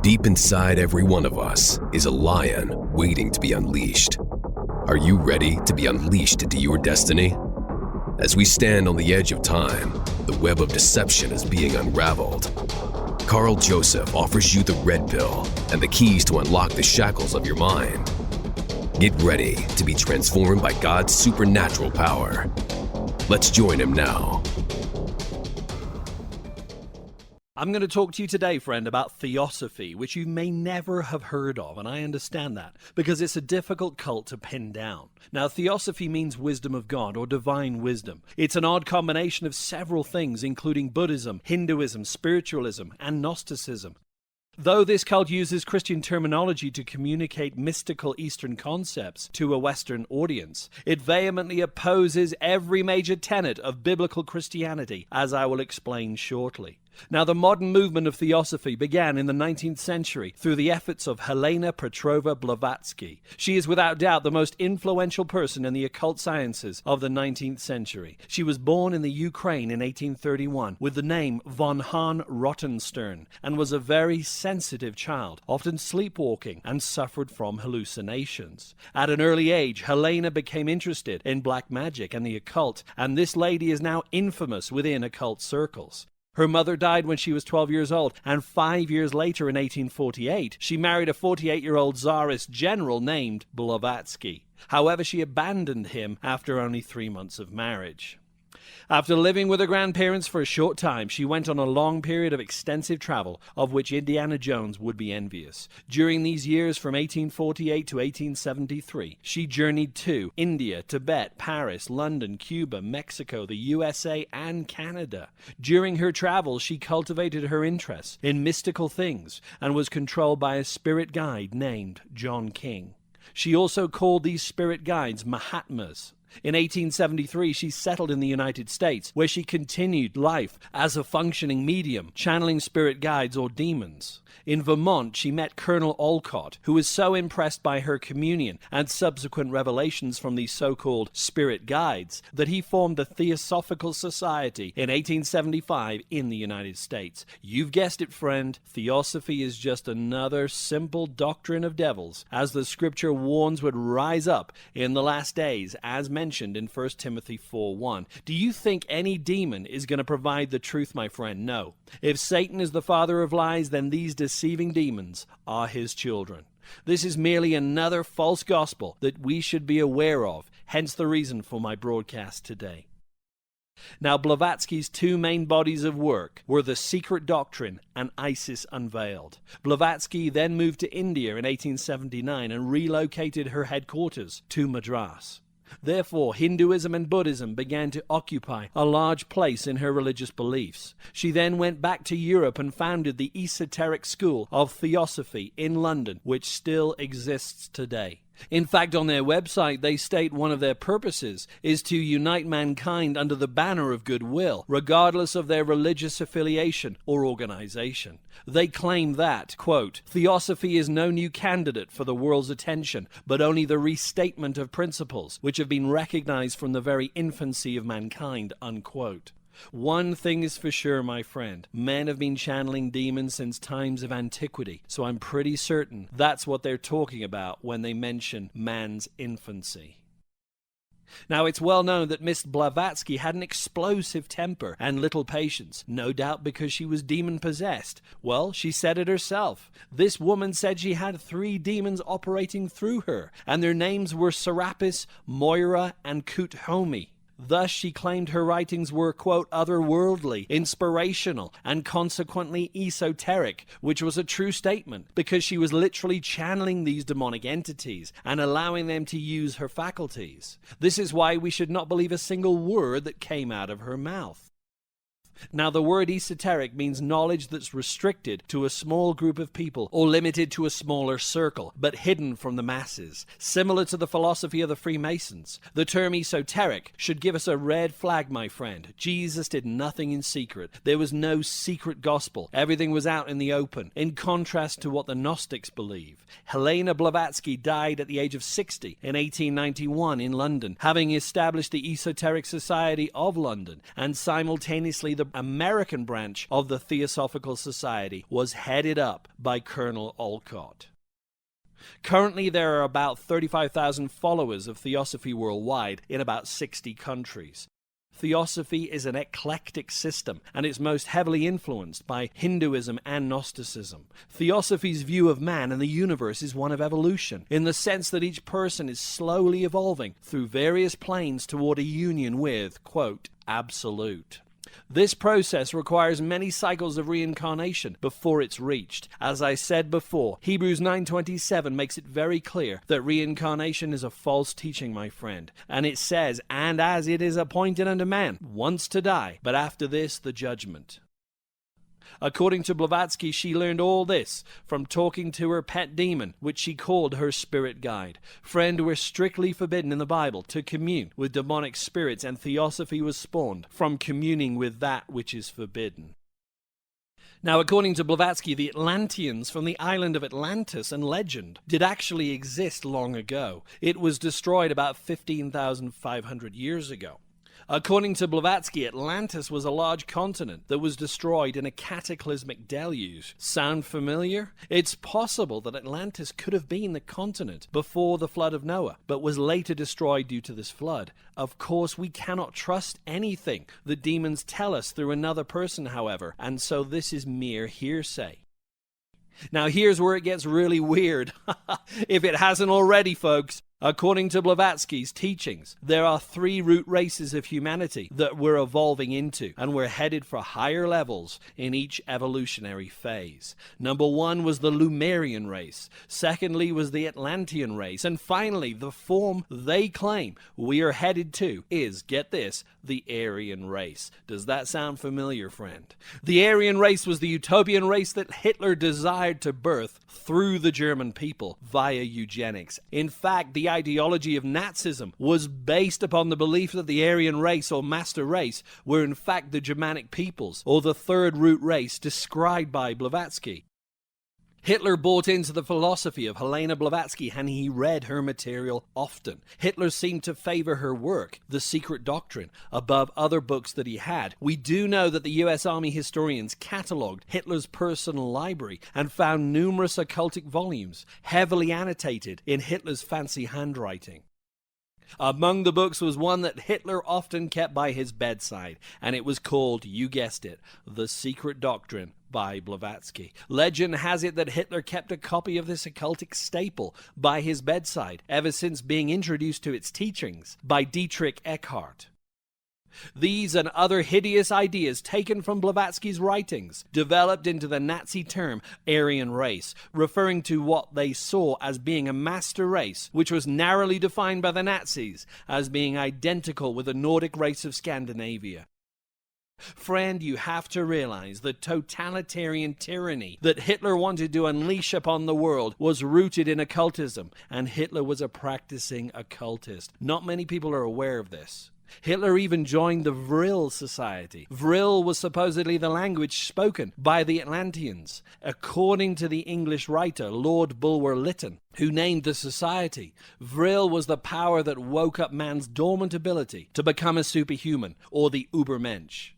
Deep inside every one of us is a lion waiting to be unleashed. Are you ready to be unleashed into your destiny? As we stand on the edge of time, the web of deception is being unraveled. Carl Joseph offers you the red pill and the keys to unlock the shackles of your mind. Get ready to be transformed by God's supernatural power. Let's join him now. I'm going to talk to you today, friend, about Theosophy, which you may never have heard of, and I understand that, because it's a difficult cult to pin down. Now, Theosophy means wisdom of God, or divine wisdom. It's an odd combination of several things, including Buddhism, Hinduism, spiritualism, and Gnosticism. Though this cult uses Christian terminology to communicate mystical Eastern concepts to a Western audience, it vehemently opposes every major tenet of biblical Christianity, as I will explain shortly. Now, the modern movement of Theosophy began in the 19th century through the efforts of Helena Petrova Blavatsky. She is without doubt the most influential person in the occult sciences of the 19th century. She was born in the Ukraine in 1831 with the name von Hahn Rottenstern and was a very sensitive child, often sleepwalking, and suffered from hallucinations. At an early age, Helena became interested in black magic and the occult, and this lady is now infamous within occult circles. Her mother died when she was 12 years old, and 5 years later in 1848, she married a 48-year-old Tsarist general named Blavatsky. However, she abandoned him after only 3 months of marriage. After living with her grandparents for a short time, she went on a long period of extensive travel, of which Indiana Jones would be envious. During these years from 1848 to 1873, she journeyed to India, Tibet, Paris, London, Cuba, Mexico, the USA, and Canada. During her travels, she cultivated her interest in mystical things and was controlled by a spirit guide named John King. She also called these spirit guides Mahatmas. In 1873, she settled in the United States, where she continued life as a functioning medium, channeling spirit guides or demons. In Vermont, she met Colonel Olcott, who was so impressed by her communion and subsequent revelations from these so-called spirit guides that he formed the Theosophical Society in 1875 in the United States. You've guessed it, friend. Theosophy is just another simple doctrine of devils, as the scripture warns would rise up in the last days, as mentioned in 1 Timothy 4:1. Do you think any demon is going to provide the truth, my friend? No. If Satan is the father of lies, then these deceiving demons are his children. This is merely another false gospel that we should be aware of, hence the reason for my broadcast today. Now, Blavatsky's two main bodies of work were The Secret Doctrine and Isis Unveiled. Blavatsky then moved to India in 1879 and relocated her headquarters to Madras. Therefore, Hinduism and Buddhism began to occupy a large place in her religious beliefs. She then went back to Europe and founded the esoteric school of Theosophy in London, which still exists today. In fact, on their website, they state one of their purposes is to unite mankind under the banner of goodwill, regardless of their religious affiliation or organization. They claim that, quote, Theosophy is no new candidate for the world's attention, but only the restatement of principles which have been recognized from the very infancy of mankind, unquote. One thing is for sure, my friend. Men have been channeling demons since times of antiquity, so I'm pretty certain that's what they're talking about when they mention man's infancy. Now, it's well known that Miss Blavatsky had an explosive temper and little patience, no doubt because she was demon-possessed. Well, she said it herself. This woman said she had 3 demons operating through her, and their names were Serapis, Moira, and Kuthomi. Thus, she claimed her writings were, quote, otherworldly, inspirational, and consequently esoteric, which was a true statement, because she was literally channeling these demonic entities and allowing them to use her faculties. This is why we should not believe a single word that came out of her mouth. Now, the word esoteric means knowledge that's restricted to a small group of people or limited to a smaller circle, but hidden from the masses, similar to the philosophy of the Freemasons. The term esoteric should give us a red flag, my friend. Jesus did nothing in secret. There was no secret gospel. Everything was out in the open, in contrast to what the Gnostics believe. Helena Blavatsky died at the age of 60 in 1891 in London, having established the Esoteric Society of London and simultaneously the the American branch of the Theosophical Society was headed up by Colonel Olcott. Currently, there are about 35,000 followers of Theosophy worldwide in about 60 countries. Theosophy is an eclectic system, and it's most heavily influenced by Hinduism and Gnosticism. Theosophy's view of man and the universe is one of evolution, in the sense that each person is slowly evolving through various planes toward a union with, quote, absolute. This process requires many cycles of reincarnation before it's reached. As I said before, Hebrews 9:27 makes it very clear that reincarnation is a false teaching, my friend. And it says, and as it is appointed unto man, once to die, but after this the judgment. According to Blavatsky, she learned all this from talking to her pet demon, which she called her spirit guide. Friend, we're strictly forbidden in the Bible to commune with demonic spirits, and Theosophy was spawned from communing with that which is forbidden. Now, according to Blavatsky, the Atlanteans from the island of Atlantis and legend did actually exist long ago. It was destroyed about 15,500 years ago. According to Blavatsky, Atlantis was a large continent that was destroyed in a cataclysmic deluge. Sound familiar? It's possible that Atlantis could have been the continent before the flood of Noah, but was later destroyed due to this flood. Of course, we cannot trust anything the demons tell us through another person, however, and so this is mere hearsay. Now here's where it gets really weird, if it hasn't already, folks. According to Blavatsky's teachings, there are 3 root races of humanity that we're evolving into, and we're headed for higher levels in each evolutionary phase. Number 1 was the Lemurian race. Secondly was the Atlantean race. And finally, the form they claim we are headed to is, get this, the Aryan race. Does that sound familiar, friend? The Aryan race was the utopian race that Hitler desired to birth through the German people via eugenics. In fact, the ideology of Nazism was based upon the belief that the Aryan race or master race were in fact the Germanic peoples, or the third root race described by Blavatsky. Hitler bought into the philosophy of Helena Blavatsky, and he read her material often. Hitler seemed to favor her work, The Secret Doctrine, above other books that he had. We do know that the U.S. Army historians catalogued Hitler's personal library and found numerous occultic volumes, heavily annotated in Hitler's fancy handwriting. Among the books was one that Hitler often kept by his bedside, and it was called, you guessed it, The Secret Doctrine by Blavatsky. Legend has it that Hitler kept a copy of this occultic staple by his bedside ever since being introduced to its teachings by Dietrich Eckhart. These and other hideous ideas taken from Blavatsky's writings developed into the Nazi term Aryan race, referring to what they saw as being a master race, which was narrowly defined by the Nazis as being identical with the Nordic race of Scandinavia. Friend, you have to realize the totalitarian tyranny that Hitler wanted to unleash upon the world was rooted in occultism, and Hitler was a practicing occultist. Not many people are aware of this. Hitler even joined the Vril Society. Vril was supposedly the language spoken by the Atlanteans, according to the English writer Lord Bulwer Lytton, who named the society. Vril was the power that woke up man's dormant ability to become a superhuman, or the Übermensch.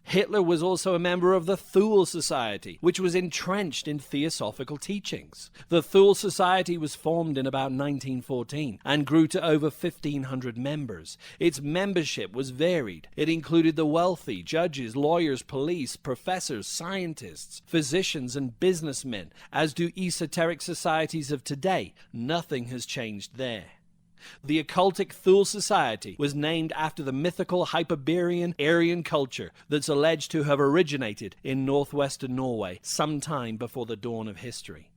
Hitler was also a member of the Thule Society, which was entrenched in theosophical teachings. The Thule Society was formed in about 1914 and grew to over 1,500 members. Its membership was varied. It included the wealthy, judges, lawyers, police, professors, scientists, physicians, and businessmen, as do esoteric societies of today. Nothing has changed there. The occultic Thule Society was named after the mythical Hyperborean Aryan culture that's alleged to have originated in northwestern Norway sometime before the dawn of history.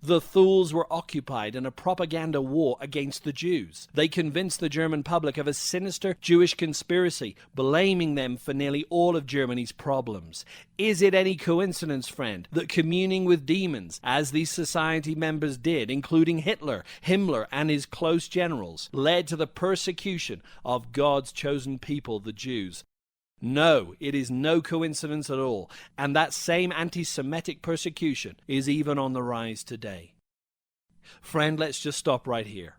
The Thules were occupied in a propaganda war against the Jews. They convinced the German public of a sinister Jewish conspiracy, blaming them for nearly all of Germany's problems. Is it any coincidence, friend, that communing with demons, as these society members did, including Hitler, Himmler, and his close generals, led to the persecution of God's chosen people, the Jews? No, it is no coincidence at all, and that same anti-Semitic persecution is even on the rise today. Friend, let's just stop right here.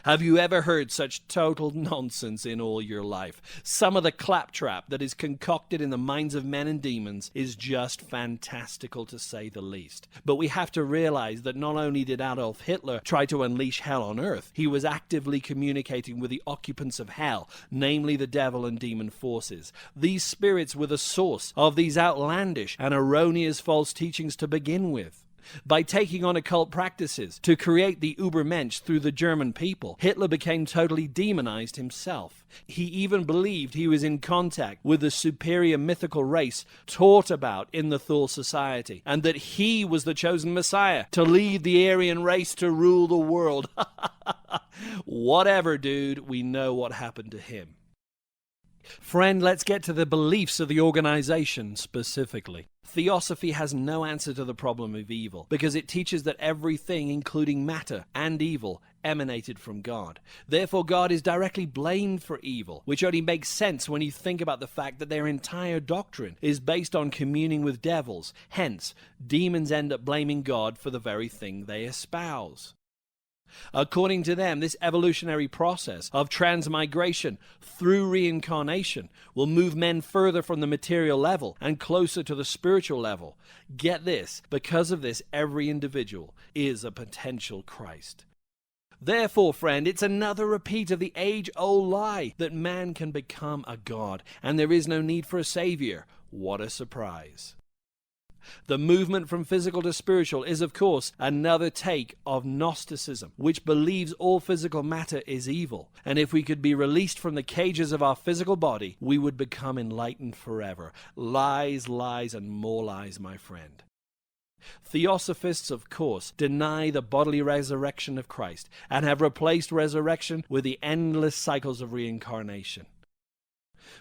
Have you ever heard such total nonsense in all your life? Some of the claptrap that is concocted in the minds of men and demons is just fantastical, to say the least. But we have to realize that not only did Adolf Hitler try to unleash hell on earth, he was actively communicating with the occupants of hell, namely the devil and demon forces. These spirits were the source of these outlandish and erroneous false teachings to begin with. By taking on occult practices to create the Übermensch through the German people, Hitler became totally demonized himself. He even believed he was in contact with the superior mythical race taught about in the Thule Society, and that he was the chosen Messiah to lead the Aryan race to rule the world. Whatever, dude, we know what happened to him. Friend, let's get to the beliefs of the organization specifically. Theosophy has no answer to the problem of evil because it teaches that everything, including matter and evil, emanated from God. Therefore, God is directly blamed for evil, which only makes sense when you think about the fact that their entire doctrine is based on communing with devils. Hence, demons end up blaming God for the very thing they espouse. According to them, this evolutionary process of transmigration through reincarnation will move men further from the material level and closer to the spiritual level. Get this, because of this, every individual is a potential Christ. Therefore, friend, it's another repeat of the age-old lie that man can become a god and there is no need for a savior. What a surprise. The movement from physical to spiritual is, of course, another take of Gnosticism, which believes all physical matter is evil, and if we could be released from the cages of our physical body, we would become enlightened forever. Lies, lies, and more lies, my friend. Theosophists, of course, deny the bodily resurrection of Christ and have replaced resurrection with the endless cycles of reincarnation.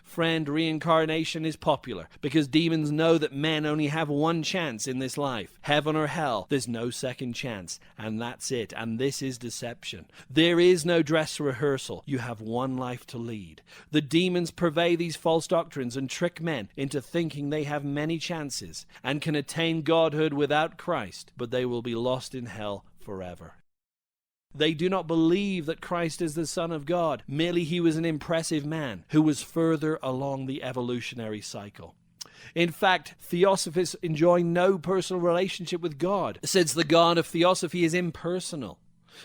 Friend, reincarnation is popular because demons know that men only have one chance in this life. Heaven or hell, there's no second chance, and that's it, and this is deception. There is no dress rehearsal. You have one life to lead. The demons purvey these false doctrines and trick men into thinking they have many chances and can attain godhood without Christ, but they will be lost in hell forever. They do not believe that Christ is the Son of God. Merely he was an impressive man who was further along the evolutionary cycle. In fact, Theosophists enjoy no personal relationship with God, since the God of Theosophy is impersonal.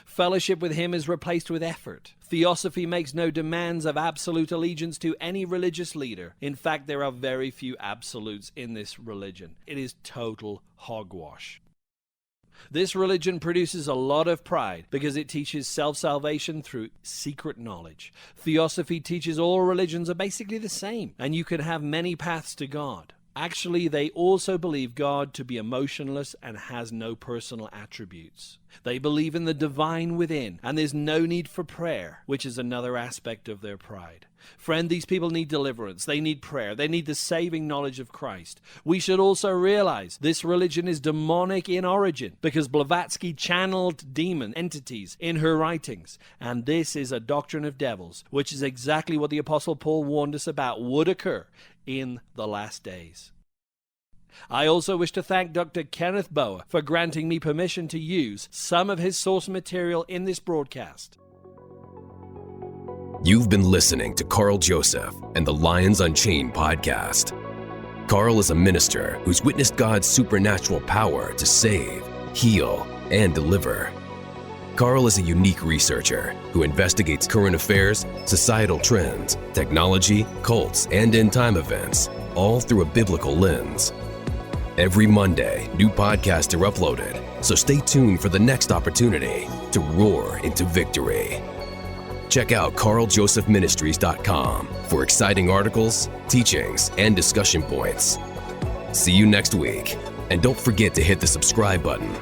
Fellowship with him is replaced with effort. Theosophy makes no demands of absolute allegiance to any religious leader. In fact, there are very few absolutes in this religion. It is total hogwash. This religion produces a lot of pride because it teaches self-salvation through secret knowledge. Theosophy teaches all religions are basically the same, and you can have many paths to God. Actually, they also believe God to be emotionless and has no personal attributes. They believe in the divine within, and there's no need for prayer, which is another aspect of their pride. Friend, these people need deliverance. They need prayer. They need the saving knowledge of Christ. We should also realize this religion is demonic in origin because Blavatsky channeled demon entities in her writings. And this is a doctrine of devils, which is exactly what the Apostle Paul warned us about would occur in the last days. I also wish to thank Dr. Kenneth Boer for granting me permission to use some of his source material in this broadcast. You've been listening to Carl Joseph and the Lions Unchained podcast. Carl is a minister who's witnessed God's supernatural power to save, heal, and deliver. Carl is a unique researcher who investigates current affairs, societal trends, technology, cults, and end-time events, all through a biblical lens. Every Monday, new podcasts are uploaded, so stay tuned for the next opportunity to roar into victory. Check out carljosephministries.com for exciting articles, teachings, and discussion points. See you next week, and don't forget to hit the subscribe button.